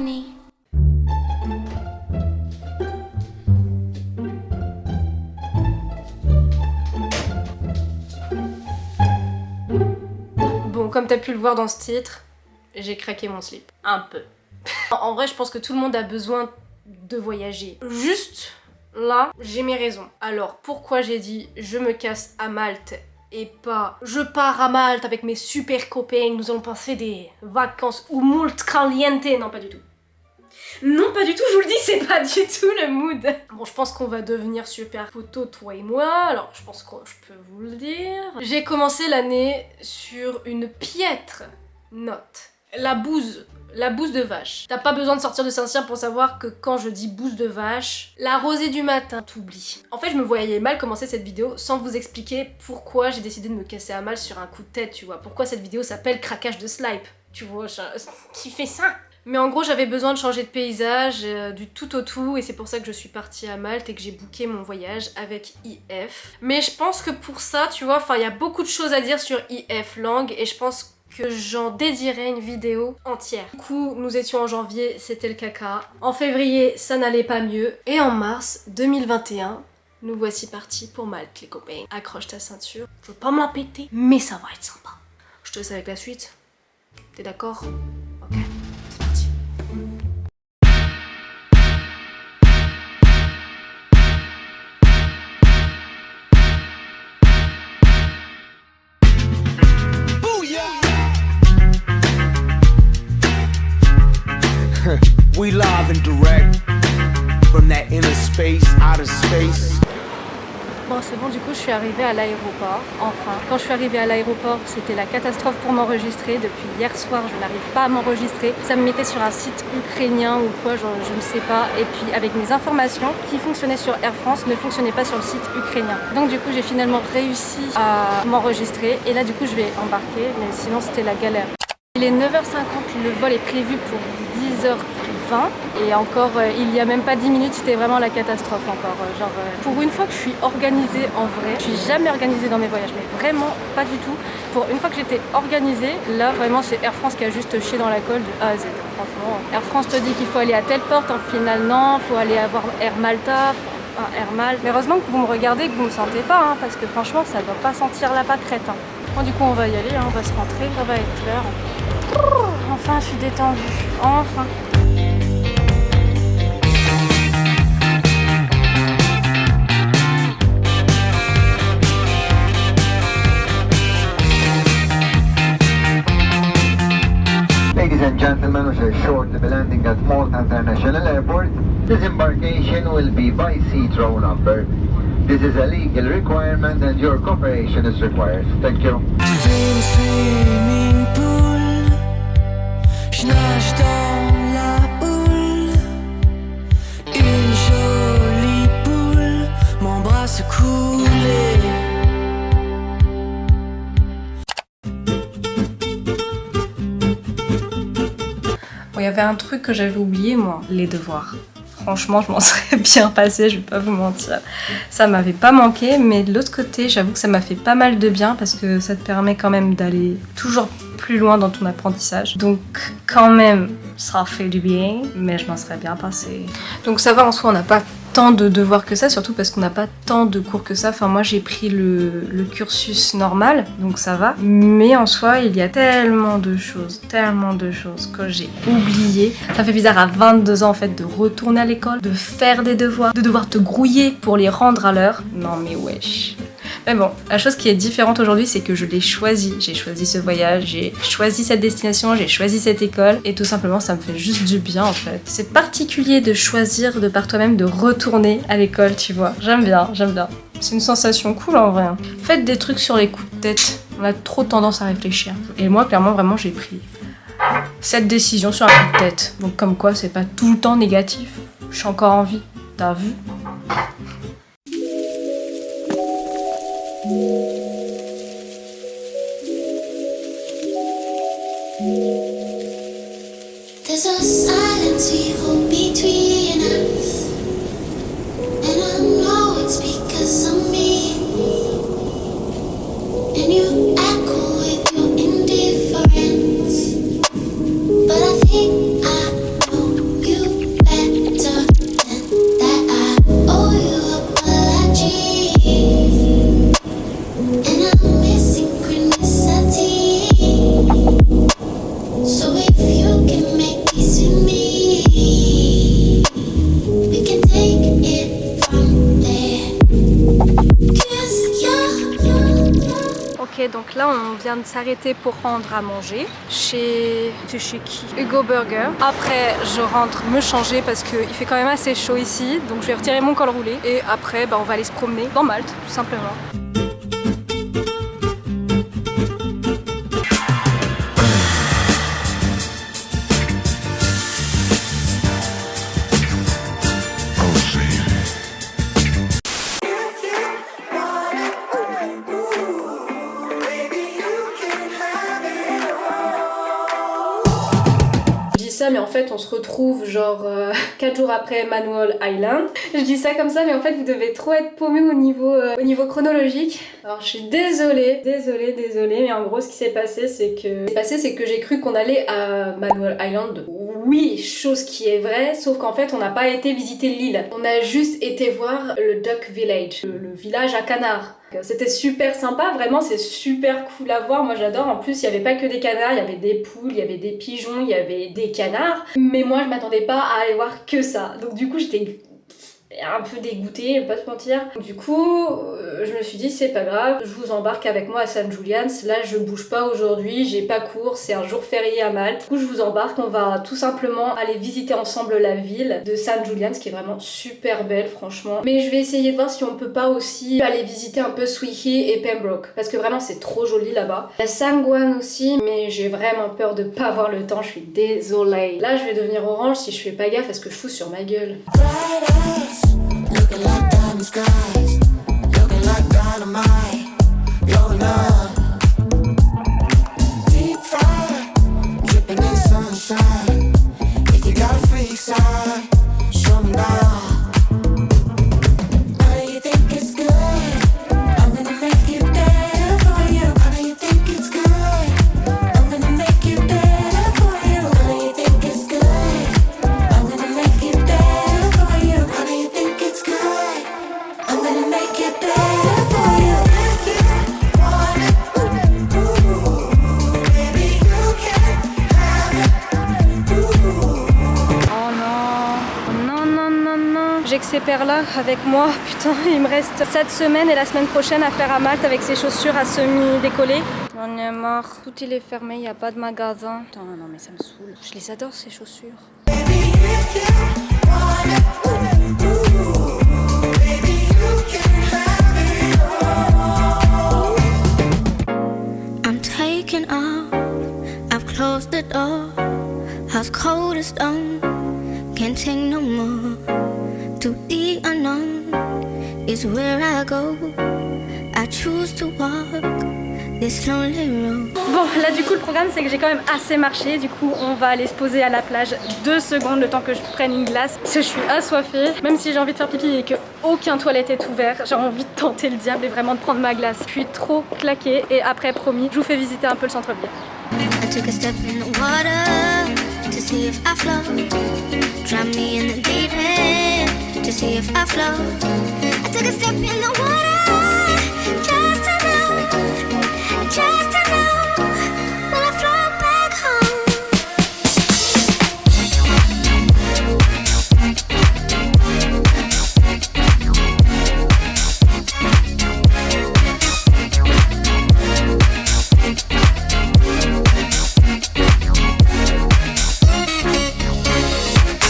money. Bon, comme t'as pu le voir dans ce titre, j'ai craqué mon slip. Un peu. En vrai, je pense que tout le monde a besoin de voyager. Juste, là, j'ai mes raisons. Alors, pourquoi j'ai dit je me casse à Malte et pas je pars à Malte avec mes super copains, nous allons passer des vacances ou molt caliente. Non, pas du tout. Non, pas du tout, je vous le dis, c'est pas du tout le mood. Bon, je pense qu'on va devenir super potos, toi et moi, alors je pense que je peux vous le dire. J'ai commencé l'année sur une piètre note. La bouse de vache. T'as pas besoin de sortir de Saint-Cyr pour savoir que quand je dis bouse de vache, la rosée du matin t'oublie. En fait, je me voyais mal commencer cette vidéo sans vous expliquer pourquoi j'ai décidé de me casser à mal sur un coup de tête, tu vois. Pourquoi cette vidéo s'appelle craquage de slip, tu vois, qui fait ça? Mais en gros, j'avais besoin de changer de paysage, du tout au tout, et c'est pour ça que je suis partie à Malte et que j'ai booké mon voyage avec IF. Mais je pense que pour ça, tu vois, enfin, il y a beaucoup de choses à dire sur IF Langue, et je pense que j'en dédierai une vidéo entière. Du coup, nous étions en janvier, c'était le caca. En février, ça n'allait pas mieux. Et en mars 2021, nous voici partis pour Malte, les copains. Accroche ta ceinture. Je veux pas me la péter, mais ça va être sympa. Je te laisse avec la suite. T'es d'accord? Ok. We live and direct from that inner space, outer space. Bon, c'est bon, du coup, je suis arrivée à l'aéroport, enfin. Quand je suis arrivée à l'aéroport, c'était la catastrophe pour m'enregistrer. Depuis hier soir, je n'arrive pas à m'enregistrer. Ça me mettait sur un site ukrainien ou quoi, je ne sais pas. Et puis, avec mes informations qui fonctionnaient sur Air France, ne fonctionnaient pas sur le site ukrainien. Donc, du coup, j'ai finalement réussi à m'enregistrer. Et là, du coup, je vais embarquer, mais sinon, c'était la galère. Il est 9h50, le vol est prévu pour 10h20 et encore il y a même pas 10 minutes, c'était vraiment la catastrophe encore. Pour une fois que je suis organisée en vrai, je suis jamais organisée dans mes voyages, mais vraiment pas du tout. Pour une fois que j'étais organisée, là vraiment c'est Air France qui a juste chié dans la colle de A à Z. Franchement, Air France te dit qu'il faut aller à telle porte, en final non, faut aller avoir Air Malta. Air Malte. Mais heureusement que vous me regardez et que vous me sentez pas, hein, parce que franchement ça doit pas sentir la pâquerette. Hein. Bon, du coup on va y aller, hein, on va se rentrer, ça va être l'heure. Enfin, je suis détendue. Enfin. Ladies and gentlemen, we shall shortly be landing at Malta International Airport. Disembarkation will be by seat row number. This is a legal requirement and your cooperation is required. Thank you. Swimming pool, je nage dans la houle. Une jolie poule m'embrasse couler. Bon, il y avait un truc que j'avais oublié, moi, les devoirs. Franchement, je m'en serais bien passée, je vais pas vous mentir. Ça m'avait pas manqué, mais de l'autre côté, j'avoue que ça m'a fait pas mal de bien parce que ça te permet quand même d'aller toujours plus loin dans ton apprentissage. Donc quand même, ça fait du bien, mais je m'en serais bien passée. Donc ça va, en soi, on n'a pas tant de devoirs que ça, surtout parce qu'on n'a pas tant de cours que ça. Enfin, moi, j'ai pris le cursus normal, donc ça va. Mais en soi, il y a tellement de choses que j'ai oubliées. Ça fait bizarre à 22 ans, en fait, de retourner à l'école, de faire des devoirs, de devoir te grouiller pour les rendre à l'heure. Non mais wesh. Mais bon, la chose qui est différente aujourd'hui, c'est que je l'ai choisi. J'ai choisi ce voyage, j'ai choisi cette destination, j'ai choisi cette école. Et tout simplement, ça me fait juste du bien, en fait. C'est particulier de choisir de par toi-même de retourner à l'école, tu vois. J'aime bien, j'aime bien. C'est une sensation cool, en vrai. Faites des trucs sur les coups de tête. On a trop tendance à réfléchir. Et moi, clairement, vraiment, j'ai pris cette décision sur un coup de tête. Donc comme quoi, c'est pas tout le temps négatif. Je suis encore en vie. T'as vu ? There's a silence we hold between us, and I know it's because of me. And you echo with your indifference, but I think I know Là, on vient de s'arrêter pour rendre à manger chez qui? Hugo Burger. Après, je rentre me changer parce qu'il fait quand même assez chaud ici, donc je vais retirer mon col roulé. Et après, on va aller se promener dans Malte, tout simplement. Mais en fait on se retrouve genre 4 jours après Manuel Island. Je dis ça comme ça mais en fait vous devez trop être paumé au niveau chronologique. Alors je suis désolée mais en gros ce qui s'est passé c'est que j'ai cru qu'on allait à Manuel Island. Oui, chose qui est vraie, sauf qu'en fait on n'a pas été visiter l'île. On a juste été voir le Duck Village, le village à canards. C'était super sympa, vraiment c'est super cool à voir, moi j'adore. En plus il n'y avait pas que des canards, il y avait des poules, il y avait des pigeons, il y avait des canards. Mais moi je m'attendais pas à aller voir que ça. Donc du coup j'étais un peu dégoûtée, pas se mentir. Du coup, je me suis dit c'est pas grave, je vous embarque avec moi à St. Julian's. Là je bouge pas aujourd'hui, j'ai pas cours, c'est un jour férié à Malte. Du coup je vous embarque, on va tout simplement aller visiter ensemble la ville de St. Julian's qui est vraiment super belle franchement. Mais je vais essayer de voir si on peut pas aussi aller visiter un peu Sweehy et Pembroke parce que vraiment c'est trop joli là-bas. Il y a Sangwan aussi, mais j'ai vraiment peur de pas avoir le temps, je suis désolée. Là je vais devenir orange si je fais pas gaffe à ce que je fous sur ma gueule. Looking like diamond skies, looking like dynamite, blowing up. Deep fried, dripping in sunshine. If you got a freak side, show me now. I know you think it's good, I'm gonna make it better for you. I know you think it's good, I'm gonna make it better for you. I know you think it's good, I'm gonna make it better for you. I know you think it's good. I'm gonna make it better for you. If you want it, ooh, baby, you can have it. Ooh. Oh non. J'ai que ces paires-là avec moi. Putain, il me reste cette semaine et la semaine prochaine à faire à Malte avec ces chaussures à semi-décollées. J'en ai marre. Tout il est fermé, il n'y a pas de magasin. Putain, non mais ça me saoule. Je les adore ces chaussures. Baby, if you want it, ooh, baby, you can have it all. I'm taking off, I've closed the door. House cold as stone, can't take no more. To the unknown is where I go. I choose to walk this lonely road. Bon, là du coup le programme c'est que j'ai quand même assez marché. Du coup on va aller se poser à la plage 2 secondes le temps que je prenne une glace. Parce que je suis assoiffée, même si j'ai envie de faire pipi et que aucun toilette est ouvert, j'ai envie de tenter le diable et vraiment de prendre ma glace. Je suis trop claquée et après promis, je vous fais visiter un peu le centre-ville. I took a step in the water to see if I float. Drown me in the deep end to see if I float. I took a step in the water just to know, just